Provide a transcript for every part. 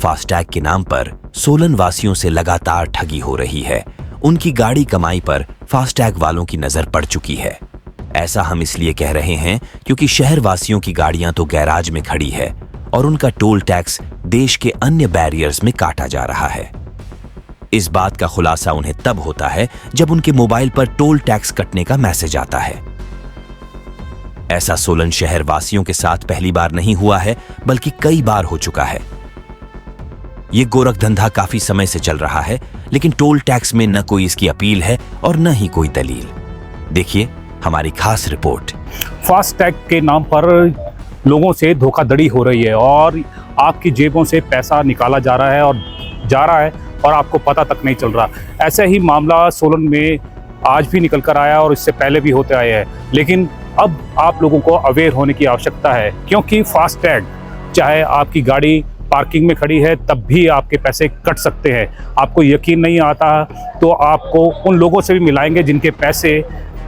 FASTag के नाम पर सोलन वासियों से लगातार ठगी हो रही है। उनकी गाड़ी कमाई पर फास्टैग वालों की नजर पड़ चुकी है। ऐसा हम इसलिए कह रहे हैं क्योंकि शहर वासियों की गाड़ियां तो गैराज में खड़ी है और उनका टोल टैक्स देश के अन्य बैरियर्स में काटा जा रहा है। इस बात का खुलासा उन्हें तब होता है जब उनके मोबाइल पर टोल टैक्स कटने का मैसेज आता है। ऐसा सोलन शहर वासियों के साथ पहली बार नहीं हुआ है, बल्कि कई बार हो चुका है। ये गोरख धंधा काफी समय से चल रहा है, लेकिन टोल टैक्स में न कोई इसकी अपील है और न ही कोई दलील। देखिए हमारी खास रिपोर्ट। फास्टैग के नाम पर लोगों से धोखाधड़ी हो रही है और आपकी जेबों से पैसा निकाला जा रहा है और आपको पता तक नहीं चल रहा। ऐसा ही मामला सोलन में आज भी निकल कर आया और इससे पहले भी होते आए हैं, लेकिन अब आप लोगों को अवेयर होने की आवश्यकता है, क्योंकि फास्टैग चाहे आपकी गाड़ी पार्किंग में खड़ी है तब भी आपके पैसे कट सकते हैं। आपको यकीन नहीं आता तो आपको उन लोगों से भी मिलाएंगे जिनके पैसे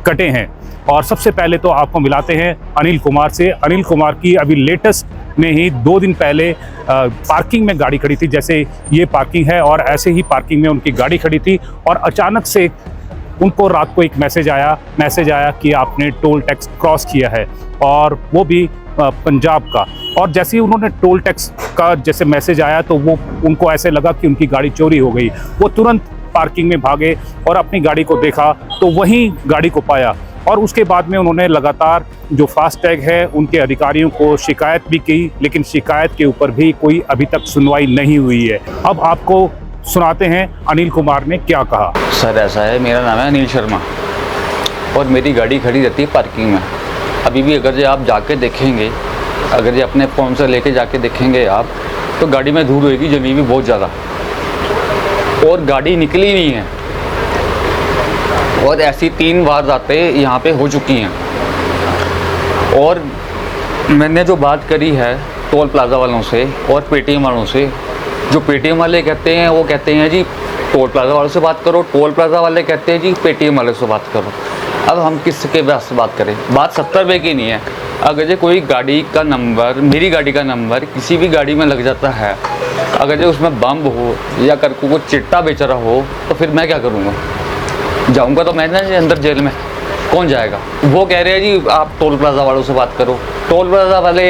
कटे हैं। और सबसे पहले तो आपको मिलाते हैं अनिल कुमार से। अनिल कुमार की अभी लेटेस्ट में ही 2 दिन पहले पार्किंग में गाड़ी खड़ी थी, जैसे ये पार्किंग है और ऐसे ही पार्किंग में उनकी गाड़ी खड़ी थी और अचानक से उनको रात को एक मैसेज आया कि आपने टोल टैक्स क्रॉस किया है, और वो भी पंजाब का। और जैसे ही उन्होंने टोल टैक्स का जैसे मैसेज आया तो वो उनको ऐसे लगा कि उनकी गाड़ी चोरी हो गई। वो तुरंत पार्किंग में भागे और अपनी गाड़ी को देखा तो वहीं गाड़ी को पाया, और उसके बाद में उन्होंने लगातार जो फास्टैग है उनके अधिकारियों को शिकायत भी की, लेकिन शिकायत के ऊपर भी कोई अभी तक सुनवाई नहीं हुई है। अब आपको सुनाते हैं अनिल कुमार ने क्या कहा। सर ऐसा है, मेरा नाम है अनिल शर्मा और मेरी गाड़ी खड़ी रहती है पार्किंग में। अभी भी अगर जो आप जाके देखेंगे, अगर जो अपने फ़ोन से लेके जाके देखेंगे आप, तो गाड़ी में धूल होगी जमी भी बहुत ज़्यादा, और गाड़ी निकली नहीं है। और ऐसी 3 वारदातें यहाँ पे हो चुकी हैं। और मैंने जो बात करी है टोल प्लाज़ा वालों से और पेटीएम वालों से, जो पेटीएम वाले कहते हैं वो कहते हैं जी टोल प्लाज़ा वालों से बात करो, टोल प्लाज़ा वाले कहते हैं जी पेटीएम वाले से बात करो। अब हम किसके पास से बात करें? बात 70 रुपये की नहीं है। अगर जो कोई गाड़ी का नंबर, मेरी गाड़ी का नंबर किसी भी गाड़ी में लग जाता है, अगर जो उसमें बम हो या कर को चिट्टा बेच रहा हो, तो फिर मैं क्या करूँगा? जाऊँगा तो मैं ना अंदर जेल में, कौन जाएगा? वो कह रहे हैं जी आप टोल प्लाज़ा वालों से बात करो। टोल प्लाज़ा वाले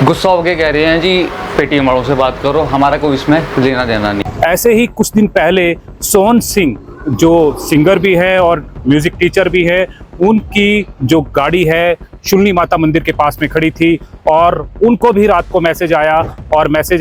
गुस्सा होकर कह रहे हैं जी पेटीएम वालों से बात करो, हमारा कोई इसमें लेना देना नहीं। ऐसे ही कुछ दिन पहले सोहन सिंह, जो सिंगर भी है और म्यूजिक टीचर भी है, उनकी जो गाड़ी है शुल्नी माता मंदिर के पास में खड़ी थी और उनको भी रात को मैसेज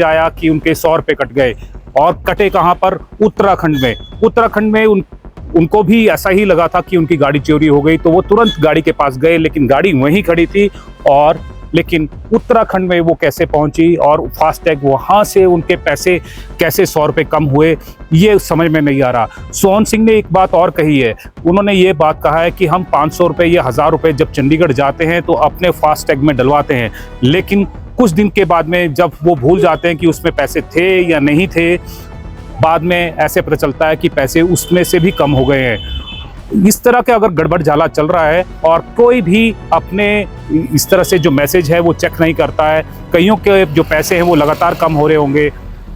आया कि उनके 100 रुपये कट गए। और कटे कहाँ पर? उत्तराखंड में उनको भी ऐसा ही लगा था कि उनकी गाड़ी चोरी हो गई, तो वो तुरंत गाड़ी के पास गए, लेकिन गाड़ी वहीं खड़ी थी। और लेकिन उत्तराखंड में वो कैसे पहुंची और फास्टैग वहां से उनके पैसे कैसे 100 रुपये कम हुए, ये समझ में नहीं आ रहा। सोहन सिंह ने एक बात और कही है। उन्होंने ये बात कहा है कि हम 500 रुपये या 1000 रुपये जब चंडीगढ़ जाते हैं तो अपने फास्टैग में डलवाते हैं, लेकिन कुछ दिन के बाद में जब वो भूल जाते हैं कि उसमें पैसे थे या नहीं थे, बाद में ऐसे पता चलता है कि पैसे उसमें से भी कम हो गए हैं। इस तरह के अगर गड़बड़ झाला चल रहा है और कोई भी अपने इस तरह से जो मैसेज है वो चेक नहीं करता है, कईयों के जो पैसे हैं वो लगातार कम हो रहे होंगे।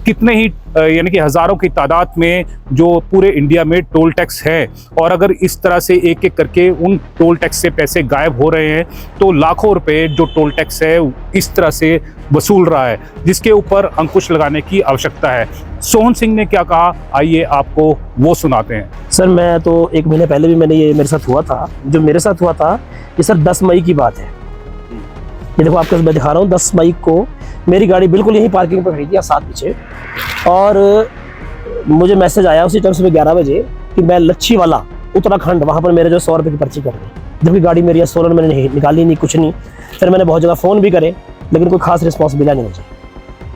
कितने ही यानी कि हज़ारों की तादाद में जो पूरे इंडिया में टोल टैक्स है, और अगर इस तरह से एक एक करके उन टोल टैक्स से पैसे गायब हो रहे हैं तो लाखों रुपए जो टोल टैक्स है इस तरह से वसूल रहा है, जिसके ऊपर अंकुश लगाने की आवश्यकता है। सोहन सिंह ने क्या कहा, आइए आपको वो सुनाते हैं। सर मैं तो 1 महीने पहले भी ये मेरे साथ हुआ था। जो मेरे साथ हुआ था ये सर 10 मई की बात है। ये देखो आपको मैं दिखा रहा हूँ, 10 मई को मेरी गाड़ी बिल्कुल यहीं पार्किंग पर खड़ी थी, 7 पीछे, और मुझे मैसेज आया उसी टाइम सुबह 11 बजे कि मैं लच्छी वाला उत्तराखंड, वहाँ पर मेरे जो 100 रुपये की पर्ची कर दी, जबकि गाड़ी मेरी सोलन मैंने निकाली नहीं, कुछ नहीं। फिर मैंने बहुत जगह फ़ोन भी करे, लेकिन कोई खास रिस्पॉन्स मिला नहीं मुझे।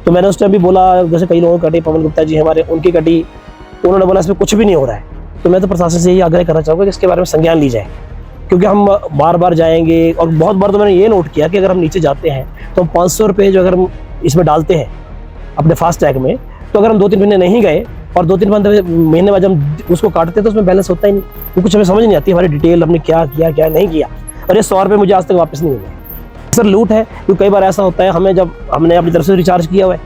तो मैंने उस टाइम भी बोला, जैसे कई लोगों कटी, पवन गुप्ता जी हमारे, उनकी कटी, उन्होंने बोला इसमें कुछ भी नहीं हो रहा है। तो मैं तो प्रशासन से यही आग्रह करना चाहूँगा कि इसके बारे में संज्ञान ली जाए, क्योंकि हम बार बार जाएंगे। और बहुत बार तो मैंने ये नोट किया कि अगर हम नीचे जाते हैं तो 500 रुपये जो अगर हम इसमें डालते हैं अपने फास्टैग में, तो अगर हम 2-3 महीने नहीं गए और 2-3 महीने बाद हम उसको काटते हैं तो उसमें बैलेंस होता ही नहीं। तो कुछ हमें समझ नहीं आती हमारी डिटेल, हमने क्या किया क्या नहीं किया, और ये 100 रुपये मुझे आज तक वापस नहीं मिले। सर लूट है, क्योंकि कई बार ऐसा होता है, हमें जब हमने अपनी तरफ से रिचार्ज किया हुआ है,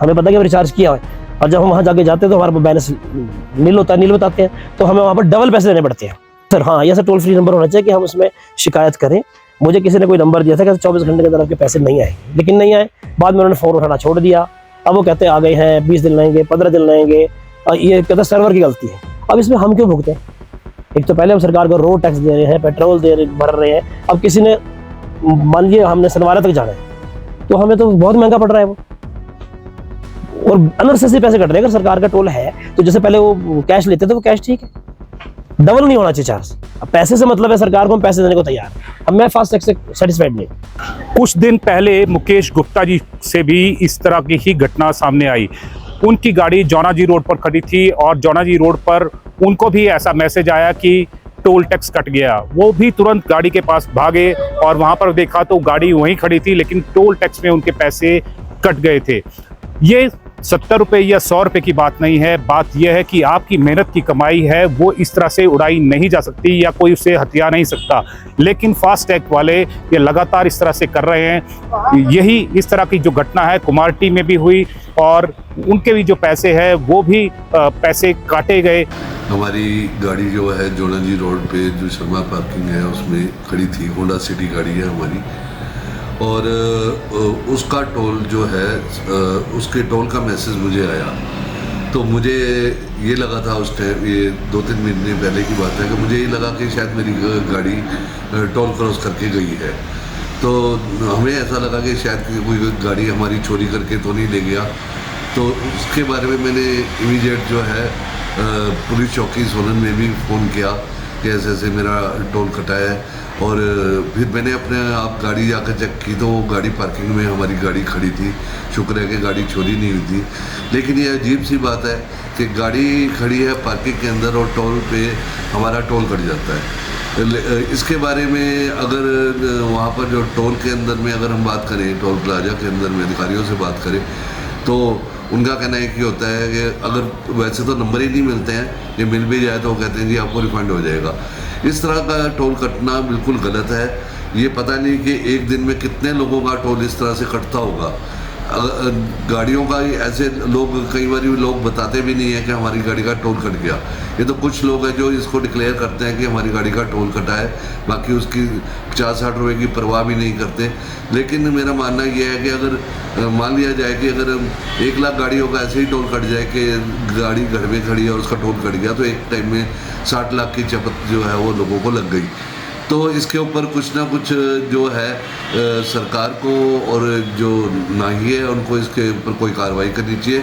हमें पता है कि रिचार्ज किया है, और जब हम वहाँ जाके जाते हैं तो हमारा बैलेंस नील होता है, नील बताते हैं, तो हमें वहाँ पर डबल पैसे देने पड़ते हैं। सर हाँ, ये सर टोल फ्री नंबर होना चाहिए कि हम उसमें शिकायत करें। मुझे किसी ने कोई नंबर दिया था कि 24 घंटे के अंदर आपके पैसे नहीं आए, लेकिन नहीं आए। बाद में उन्होंने फ़ोन उठाना छोड़ दिया। अब वो कहते आ गए हैं, 20 दिन लगेंगे, 15 दिन लगेंगे, और ये कहते सर्वर की गलती है। अब इसमें हम क्यों भुगते हैं? एक तो पहले हम सरकार को रोड टैक्स दे रहे हैं, पेट्रोल भर रहे हैं। अब किसी ने मान लीजिए हमने सनवारा तक जाना है, तो हमें तो बहुत महंगा पड़ रहा है वो, और अननेसेसरी पैसे कट रहे हैं। अगर सरकार का टोल है तो जैसे पहले वो कैश लेते थे, वो कैश ठीक है, डबल नहीं होना चाहिए चार्ज। अब पैसे से मतलब है सरकार को, हम पैसे देने को तैयार हैं। अब मैं फास्ट टैक्स से सेटिस्फाइड नहीं। कुछ दिन पहले मुकेश गुप्ता जी से भी इस तरह की ही घटना सामने आई। उनकी गाड़ी जौनाजी रोड पर खड़ी थी और जौनाजी रोड पर उनको भी ऐसा मैसेज आया कि टोल टैक्स कट गया। वो भी तुरंत गाड़ी के पास भागे और वहां पर देखा तो गाड़ी वहीं खड़ी थी, लेकिन टोल टैक्स में उनके पैसे कट गए थे। ये 70 रुपये या 100 रुपये की बात नहीं है। बात यह है कि आपकी मेहनत की कमाई है, वो इस तरह से उड़ाई नहीं जा सकती या कोई उसे हथिया नहीं सकता। लेकिन फास्टैग वाले ये लगातार इस तरह से कर रहे हैं। यही इस तरह की जो घटना है कुमारटी में भी हुई और उनके भी जो पैसे हैं वो भी पैसे काटे गए। हमारी गाड़ी जो है जौनाजी रोड पे जो शर्मा पार्किंग है उसमें खड़ी थी, होंडा सिटी गाड़ी है हमारी, और उसका टोल जो है उसके टोल का मैसेज मुझे आया। तो मुझे ये लगा था उस टाइम, ये 2-3 महीने पहले की बात है, कि मुझे ये लगा कि शायद मेरी गाड़ी टोल क्रॉस करके गई है। तो हमें ऐसा लगा कि शायद कोई गाड़ी हमारी चोरी करके तो नहीं ले गया। तो उसके बारे में मैंने इमीडिएट जो है पुलिस चौकी सोलन में भी फ़ोन किया कि ऐसे ऐसे मेरा टोल कटा है। और फिर मैंने अपने आप गाड़ी जाकर चेक की तो गाड़ी पार्किंग में हमारी गाड़ी खड़ी थी। शुक्र है कि गाड़ी चोरी नहीं हुई थी। लेकिन ये अजीब सी बात है कि गाड़ी खड़ी है पार्किंग के अंदर और टोल पे हमारा टोल कट जाता है। इसके बारे में अगर वहाँ पर जो टोल के अंदर में अगर हम बात करें, टोल प्लाजा के अंदर में अधिकारियों से बात करें, तो उनका कहना एक ही होता है कि अगर वैसे तो नंबर ही नहीं मिलते हैं, ये मिल भी जाए तो वो कहते हैं जी आपको रिफंड हो जाएगा। इस तरह का टोल कटना बिल्कुल गलत है। ये पता नहीं कि एक दिन में कितने लोगों का टोल इस तरह से कटता होगा। गाड़ियों का ऐसे लोग कई बार लोग बताते भी नहीं है कि हमारी गाड़ी का टोल कट गया। ये तो कुछ लोग हैं जो इसको डिक्लेयर करते हैं कि हमारी गाड़ी का टोल कटा है, बाकी उसकी 50-60 रुपये की परवाह भी नहीं करते। लेकिन मेरा मानना ये है कि अगर मान लिया जाए कि अगर 1 लाख गाड़ियों का ऐसे ही टोल कट जाए कि गाड़ी घर में खड़ी है और उसका टोल कट गया, तो एक टाइम में 60 लाख की चपत जो है वो लोगों को लग गई। तो इसके ऊपर कुछ ना कुछ जो है सरकार को और जो नाही है उनको इसके ऊपर कोई कार्रवाई करनी चाहिए।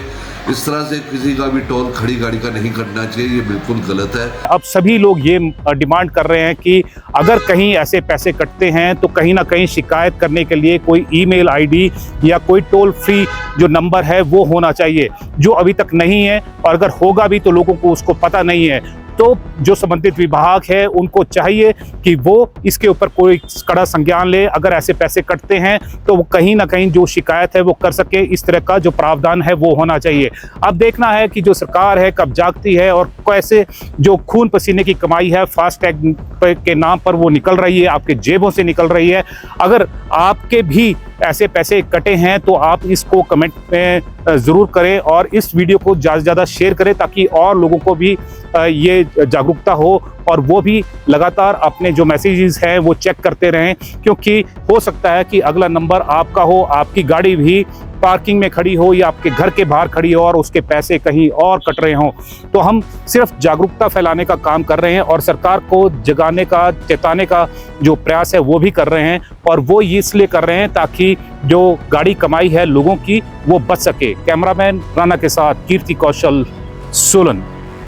इस तरह से किसी का भी टोल खड़ी गाड़ी का नहीं कटना चाहिए, ये बिल्कुल गलत है। अब सभी लोग ये डिमांड कर रहे हैं कि अगर कहीं ऐसे पैसे कटते हैं तो कहीं ना कहीं शिकायत करने के लिए कोई ईमेल आईडी या कोई टोल फ्री जो नंबर है वो होना चाहिए, जो अभी तक नहीं है। और अगर होगा भी तो लोगों को उसको पता नहीं है। तो जो संबंधित विभाग है उनको चाहिए कि वो इसके ऊपर कोई कड़ा संज्ञान ले। अगर ऐसे पैसे कटते हैं तो वो कहीं ना कहीं जो शिकायत है वो कर सके। इस तरह का जो प्रावधान है वो होना चाहिए। अब देखना है कि जो सरकार है कब जागती है और कैसे जो खून पसीने की कमाई है फास्टैग के नाम पर वो निकल रही है, आपके जेबों से निकल रही है। अगर आपके भी ऐसे पैसे कटे हैं तो आप इसको कमेंट में ज़रूर करें और इस वीडियो को ज़्यादा से ज़्यादा शेयर करें ताकि और लोगों को भी ये जागरूकता हो और वो भी लगातार अपने जो मैसेजेस हैं वो चेक करते रहें, क्योंकि हो सकता है कि अगला नंबर आपका हो, आपकी गाड़ी भी पार्किंग में खड़ी हो या आपके घर के बाहर खड़ी हो और उसके पैसे कहीं और कट रहे हों। तो हम सिर्फ जागरूकता फैलाने का काम कर रहे हैं और सरकार को जगाने का, चेताने का जो प्रयास है वो भी कर रहे हैं। और वो इसलिए कर रहे हैं ताकि जो गाड़ी कमाई है लोगों की वो बच सके। कैमरामैन राणा के साथ कीर्ति कौशल, सोलन।